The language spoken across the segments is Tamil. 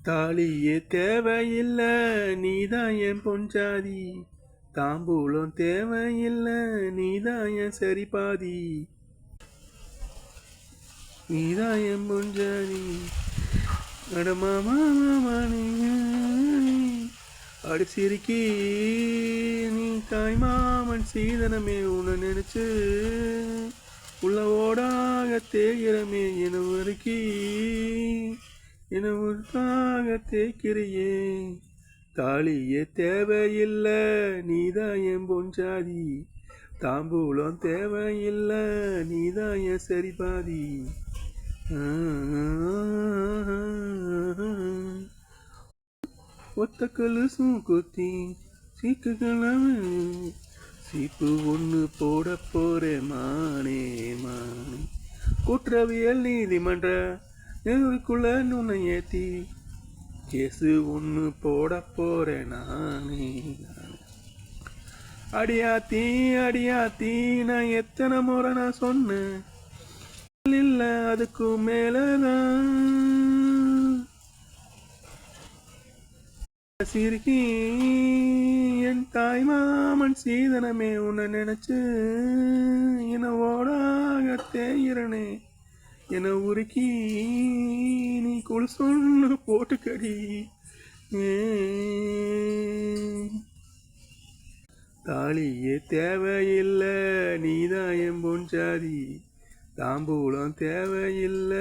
தாலியே தேவையில்ல நீதான் என் பொஞ்சாதி, தாம்பூலம் தேவையில்ல நீதான் என் சரி பாதி, நீதான் என் பொஞ்சாதி அடமாமாமானி அடிச்சிருக்கி நீ தாய்மாமன் சீதனமே உன்னை நினைச்சு உள்ள ஓடாக தேய்கிறமே என ஒருக்கி என உருக்காக தேய்க்கிறியே. தாலியே தேவையில்ல நீதான் என் பொஞ்சாதி, தாம்பூலம் தேவையில்ல நீதான் என் சரி பாதி. ஒத்தக்கல்லு சூக்குத்தி சீக்குகளவு சீப்பு ஒன்று போட போறேன் மானே மானே. குற்றவியல் நீதிமன்ற நெருக்குள்ள நுண்ணை ஏத்தி கேசு ஒன்று போட போறேன் நானே. அடியாத்தி அடியாத்தி நான் எத்தனை முறை நான் சொன்னேன், இல்ல அதுக்கு மேலதான் சிரிக்கி என் தாய் மாமன் சீதனமே உன்னை நினைச்சு என ஓடாக தேயிறனே என உருக்கி நீ குளிசொன்னு போட்டுக்கடி. தாலியே தேவையில்ல நீதான் என் பொஞ்சாதி, தாம்பூலம் தேவையில்ல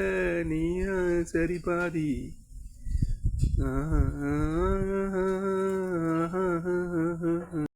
நீயா சரி பாதி.